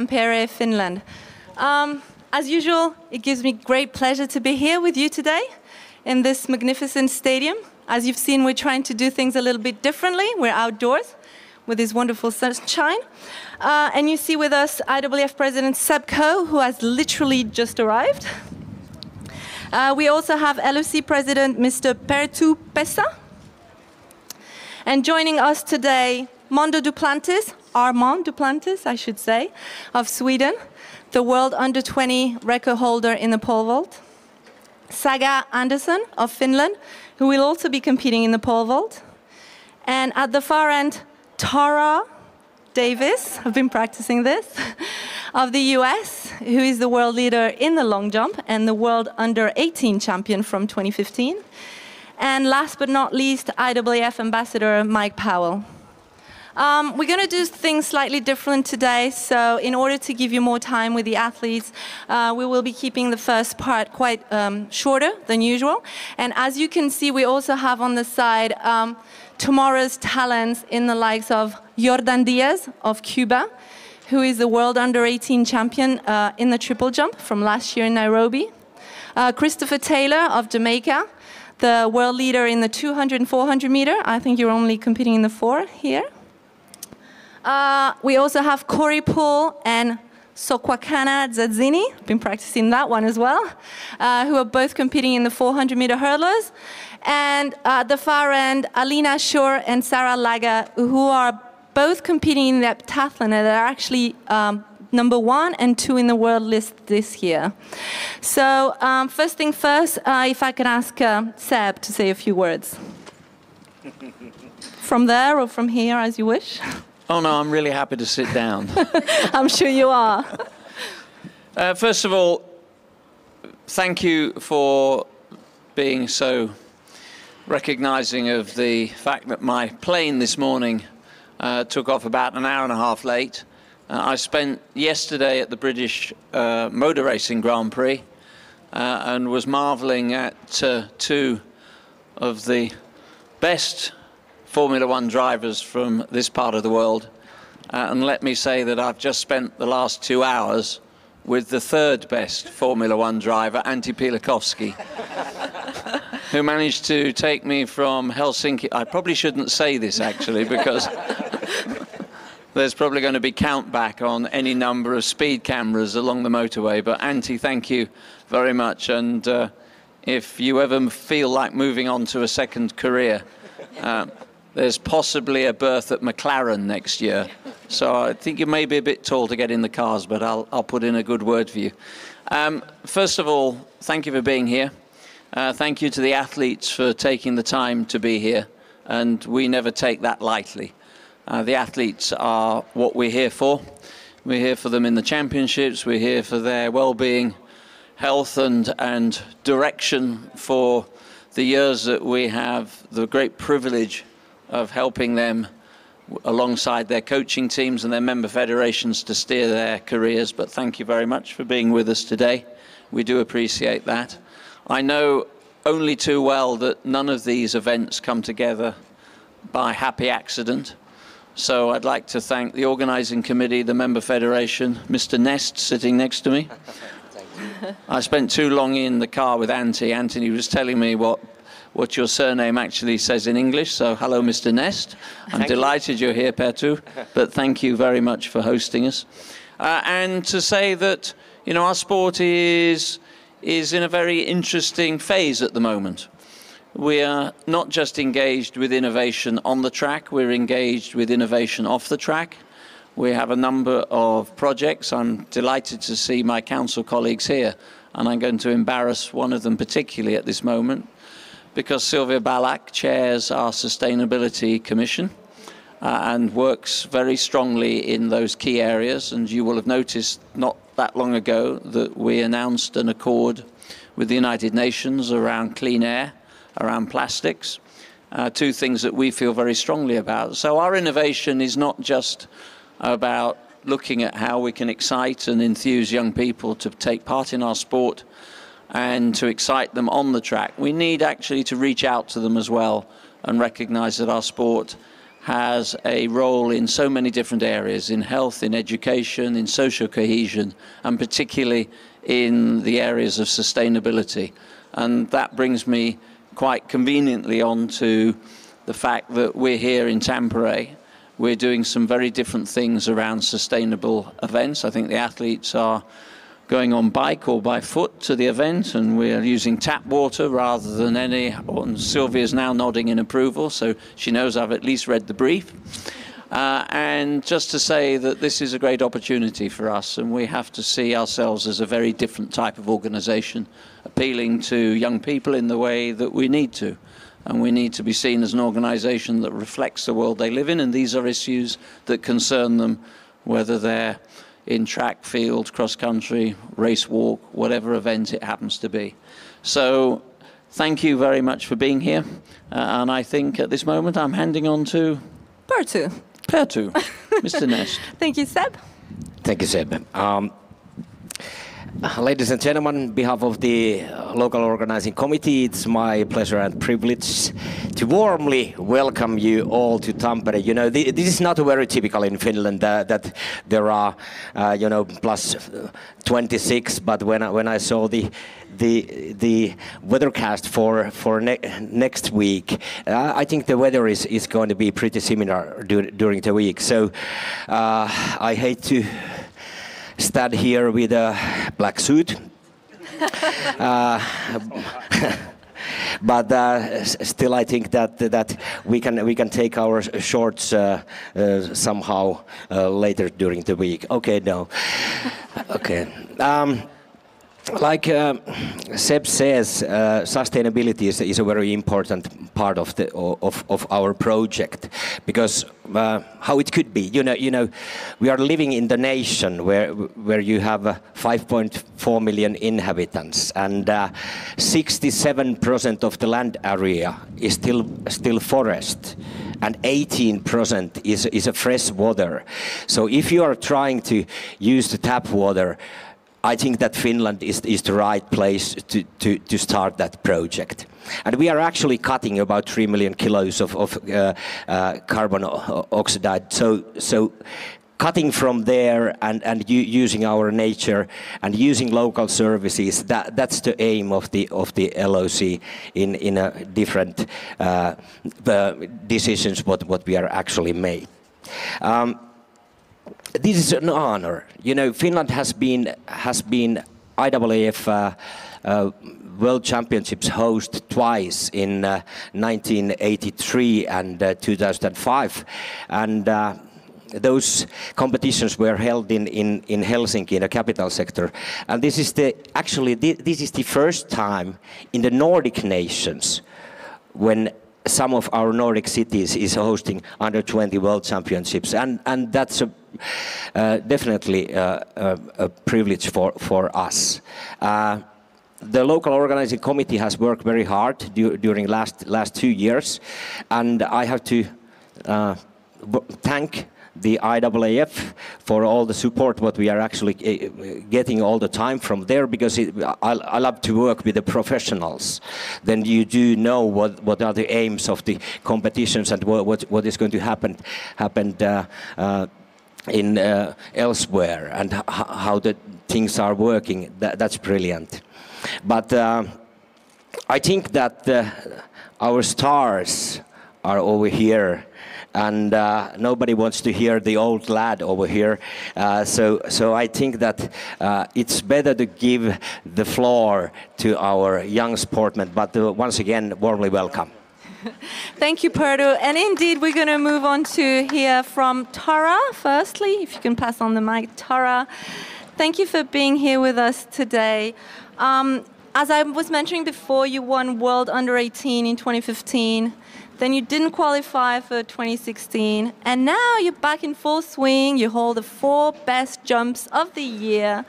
Tampere, Finland. As usual, it gives me great pleasure to be here with you today in this magnificent stadium. As you've seen, we're trying to do things a little bit differently. We're outdoors with this wonderful sunshine. And you see with us IAAF President Seb Coe, who has literally just arrived. We also have LOC President Mr. Perttu Pesa. And joining us today, Armand Duplantis, I should say, of Sweden, the world under-20 record holder in the pole vault. Saga Andersson of Finland, who will also be competing in the pole vault. And at the far end, Tara Davis, I've been practicing this, of the US, who is the world leader in the long jump and the world under-18 champion from 2015. And last but not least, IAAF Ambassador Mike Powell. We're going to do things slightly different today, so in order to give you more time with the athletes, we will be keeping the first part quite shorter than usual. And as you can see, we also have on the side tomorrow's talents in the likes of Jordan Diaz of Cuba, who is the world under-18 champion in the triple jump from last year in Nairobi. Christopher Taylor of Jamaica, the world leader in the 200 and 400 meter. I think you're only competing in the 4 here. We also have Corey Poole and Sokwakana Zadzini, been practicing that one as well, who are both competing in the 400 meter hurdlers. And at the far end, Alina Shore and Sarah Laga, who are both competing in the heptathlon and are actually number 1 and 2 in the world list this year. So first thing first, if I can ask Seb to say a few words. From there or from here, as you wish. Oh no, I'm really happy to sit down. I'm sure you are. First of all, thank you for being so recognizing of the fact that my plane this morning took off about an hour and a half late. I spent yesterday at the British Motor Racing Grand Prix and was marveling at 2 of the best Formula One drivers from this part of the world. And let me say that I've just spent the last 2 hours with the 3rd best Formula One driver, Antti Piilakowski, who managed to take me from Helsinki. I probably shouldn't say this actually, because there's probably going to be count back on any number of speed cameras along the motorway. But Antti, thank you very much. And if you ever feel like moving on to a second career, there's possibly a berth at McLaren next year. So I think you may be a bit tall to get in the cars, but I'll put in a good word for you. First of all, thank you for being here. Thank you to the athletes for taking the time to be here. And we never take that lightly. The athletes are what we're here for. We're here for them in the championships. We're here for their well-being, health and direction for the years that we have the great privilege of helping them alongside their coaching teams and their member federations to steer their careers. But thank you very much for being with us today. We do appreciate that. I know only too well that none of these events come together by happy accident. So I'd like to thank the organizing committee, the member federation, Mr. Nest sitting next to me. I spent too long in the car with Antti. Anthony was telling me what your surname actually says in English. So hello, Mr. Nest. I'm delighted you're here, Perttu. But thank you very much for hosting us. And to say that, you know, our sport is in a very interesting phase at the moment. We are not just engaged with innovation on the track, we're engaged with innovation off the track. We have a number of projects. I'm delighted to see my council colleagues here, and I'm going to embarrass one of them particularly at this moment, because Sylvia Ballack chairs our Sustainability Commission and works very strongly in those key areas. And you will have noticed not that long ago that we announced an accord with the United Nations around clean air, around plastics, 2 things that we feel very strongly about. So our innovation is not just about looking at how we can excite and enthuse young people to take part in our sport and to excite them on the track. We need actually to reach out to them as well and recognize that our sport has a role in so many different areas, in health, in education, in social cohesion, and particularly in the areas of sustainability. And that brings me quite conveniently on to the fact that we're here in Tampere. We're doing some very different things around sustainable events. I think the athletes are going on bike or by foot to the event, and we're using tap water rather than any. And Sylvia's now nodding in approval, so she knows I've at least read the brief. And just to say that this is a great opportunity for us, and we have to see ourselves as a very different type of organisation, appealing to young people in the way that we need to. And we need to be seen as an organisation that reflects the world they live in, and these are issues that concern them, whether they're in track, field, cross-country, race, walk, whatever event it happens to be. So thank you very much for being here. And I think at this moment I'm handing on to Perttu. Perttu, Mr. Nest. Thank you, Seb. Thank you, Seb. Ladies and gentlemen, on behalf of the local organizing committee, it's my pleasure and privilege to warmly welcome you all to Tampere. You know, this is not very typical in Finland that there are, you know, plus 26. But when I saw the weathercast for next week, I think the weather is going to be pretty similar during the week. So I hate to stand here with a black suit, but still I think that we can take our shorts somehow later during the week. Okay, no, okay. Like Seb says, sustainability is a very important part of our project, because how it could be, you know, we are living in the nation where you have 5.4 million inhabitants, and 67% of the land area is still forest, and 18% is a fresh water. So if you are trying to use the tap water, I think that Finland is the right place to start that project. And we are actually cutting about 3 million kilos of carbon oxide. So cutting from there and using our nature and using local services, that's the aim of the LOC in a different decisions what we are actually made. This is an honor. You know, Finland has been IAAF World Championships host twice in 1983 and 2005, and those competitions were held in Helsinki, in the capital sector. And this is this is the first time in the Nordic nations when some of our Nordic cities is hosting under 20 World Championships, and that's definitely a privilege for us. The local organizing committee has worked very hard during last 2 years, and I have to thank the IAAF for all the support what we are actually getting all the time from there, because I love to work with the professionals. Then you do know what are the aims of the competitions and what is going to happen in elsewhere, and how the things are working. That's brilliant. But I think that our stars are over here, and nobody wants to hear the old lad over here. So I think that it's better to give the floor to our young sportsmen. But once again, warmly welcome. Thank you, Perttu. And indeed, we're going to move on to hear from Tara firstly. If you can pass on the mic, Tara. Thank you for being here with us today. As I was mentioning before, you won World Under 18 in 2015. Then you didn't qualify for 2016. And now you're back in full swing. You hold the 4 best jumps of the year.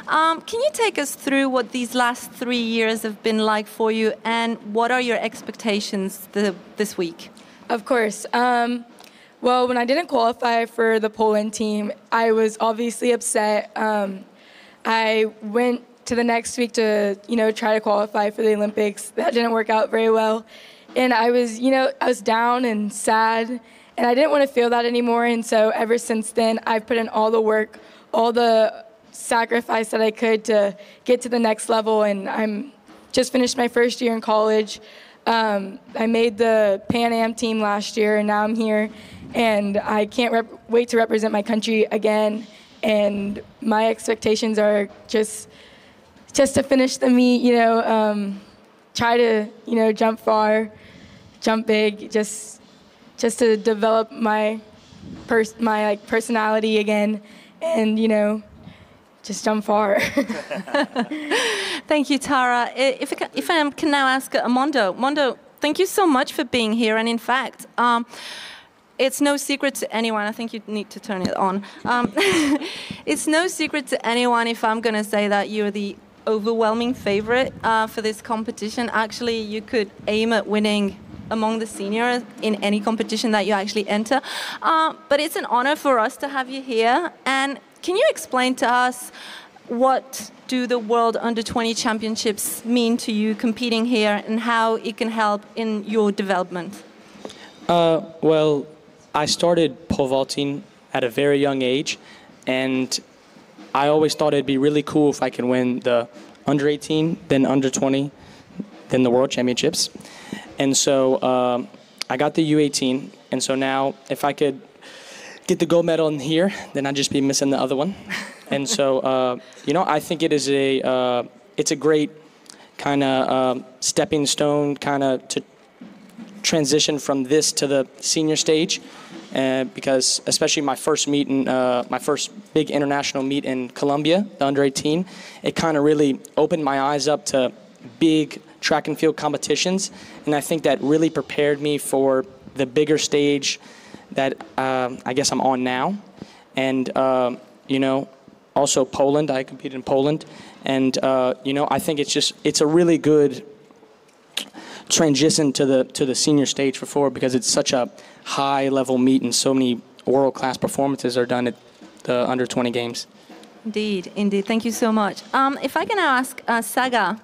Can you take us through what these last 3 years have been like for you, and what are your expectations this week? Of course. Well, when I didn't qualify for the Poland team, I was obviously upset. I went to the next week to, try to qualify for the Olympics. That didn't work out very well. And I was down and sad. And I didn't want to feel that anymore. And so ever since then, I've put in all the work, all the sacrifice that I could to get to the next level. And I'm just finished my first year in college. I made the Pan Am team last year, and now I'm here. And I can't wait to represent my country again. And my expectations are just to finish the meet, try to, jump far, jump big, just to develop my personality again, and just jump far. Thank you, Tara. If I can now ask Mondo. Mondo, thank you so much for being here. And in fact, it's no secret to anyone. I think you need to turn it on. It's no secret to anyone if I'm going to say that you're the overwhelming favorite for this competition. Actually, you could aim at winning among the seniors in any competition that you actually enter. But it's an honor for us to have you here. And can you explain to us what do the World Under-20 Championships mean to you competing here and how it can help in your development? Well, I started pole vaulting at a very young age, and I always thought it'd be really cool if I could win the under-18, then under-20, then the World Championships. And so I got the U18, and so now if I could get the gold medal in here, then I'd just be missing the other one. And so, I think it's a great kind of stepping stone kind of to transition from this to the senior stage, because especially my first meet in my first big international meet in Colombia, the under-18, it kind of really opened my eyes up to big track and field competitions, and I think that really prepared me for the bigger stage that I guess I'm on now. And also Poland, I competed in Poland, and I think it's a really good transition to the senior stage for forward, because it's such a high level meet and so many world class performances are done at the under-20 games. Indeed. Thank you so much. If I can now ask Saga,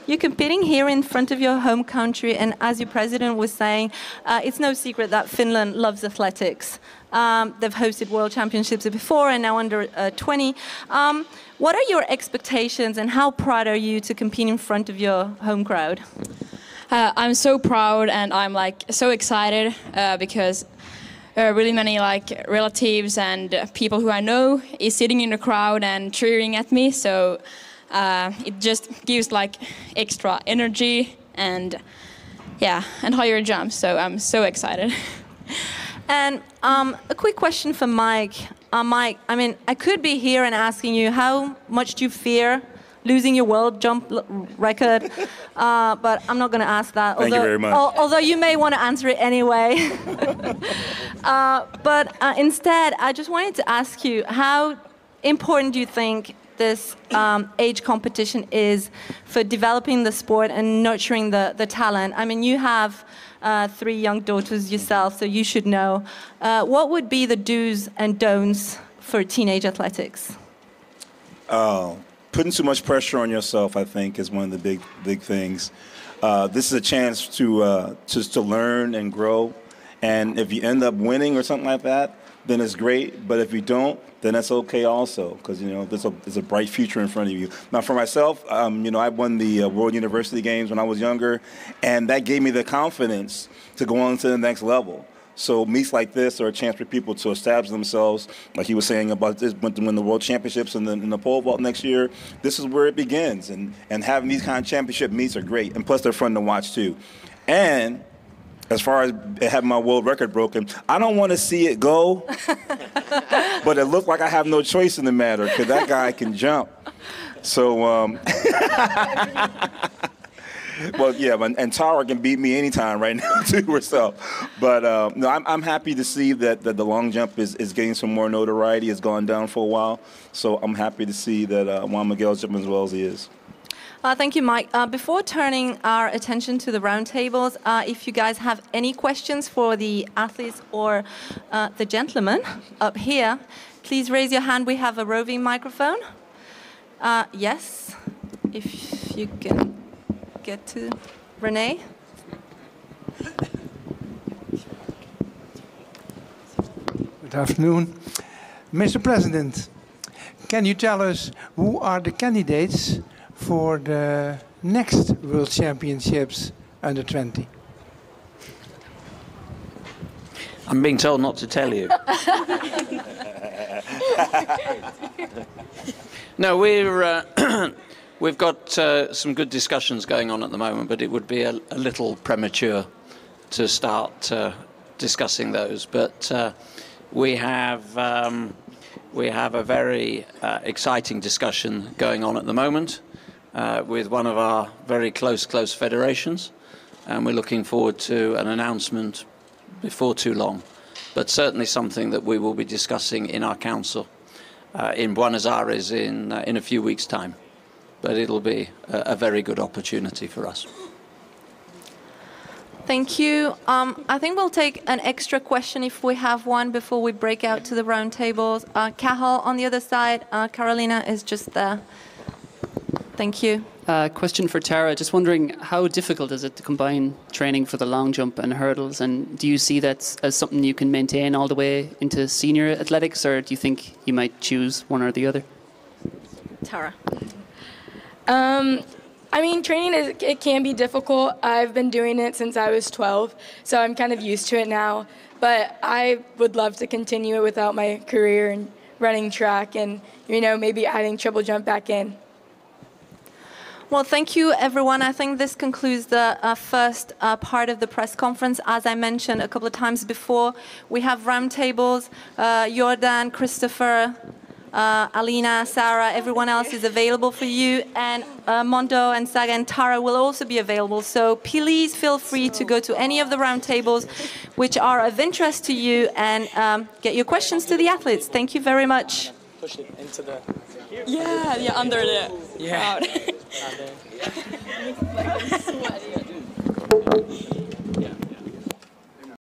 you're competing here in front of your home country, and as your president was saying, it's no secret that Finland loves athletics. They've hosted World Championships before and now under 20. What are your expectations and how proud are you to compete in front of your home crowd? I'm so proud and I'm so excited because really many relatives and people who I know is sitting in the crowd and cheering at me. So it just gives extra energy and higher jumps. So I'm so excited. And a quick question for Mike. Mike, I could be here and asking you how much do you fear losing your world jump record, but I'm not going to ask that. Thank you very much. Although you may want to answer it anyway. But instead, I just wanted to ask you, how important do you think this age competition is for developing the sport and nurturing the talent? You have 3 young daughters yourself, so you should know. What would be the do's and don'ts for teenage athletics? Putting too much pressure on yourself, I think, is one of the big things. This is a chance to learn and grow. And if you end up winning or something like that, then it's great. But if you don't, then that's okay also, because there's a bright future in front of you. Now, for myself, I won the World University Games when I was younger, and that gave me the confidence to go on to the next level. So meets like this are a chance for people to establish themselves, like he was saying about this, when the World Championships in the pole vault next year. This is where it begins, and having these kind of championship meets are great, and plus they're fun to watch too. And as far as having my world record broken, I don't want to see it go, but it looked like I have no choice in the matter, because that guy can jump. So, well, yeah, and Tara can beat me anytime right now, too, herself. But no, I'm happy to see that the long jump is getting some more notoriety. It's gone down for a while. So I'm happy to see that Juan Miguel's jumping as well as he is. Thank you, Mike. Before turning our attention to the roundtables, if you guys have any questions for the athletes or the gentleman up here, please raise your hand. We have a roving microphone. Yes, if you can get to Renee. Good afternoon. Mr. President, can you tell us who are the candidates for the next World Championships under 20? I'm being told not to tell you. No, we've got some good discussions going on at the moment, but it would be a little premature to start discussing those. But we have a very exciting discussion going on at the moment with one of our very close federations, and we're looking forward to an announcement before too long, but certainly something that we will be discussing in our council in Buenos Aires in a few weeks' time. But it'll be a very good opportunity for us. Thank you. I think we'll take an extra question if we have one before we break out to the round tables. Cahal on the other side. Carolina is just there. Thank you. Question for Tara. Just wondering, how difficult is it to combine training for the long jump and hurdles? And do you see that as something you can maintain all the way into senior athletics, or do you think you might choose one or the other? Tara. I mean, training it can be difficult. I've been doing it since I was 12, so I'm kind of used to it now. But I would love to continue it without my career and running track, and maybe adding triple jump back in. Well, thank you, everyone. I think this concludes the first part of the press conference. As I mentioned a couple of times before, we have roundtables. Jordan, Christopher, Alina, Sarah, everyone else is available for you. And Mondo and Saga and Tara will also be available. So please feel free to go to any of the roundtables which are of interest to you and get your questions to the athletes. Thank you very much. Push it into the... Yeah, under the crowd. Yeah.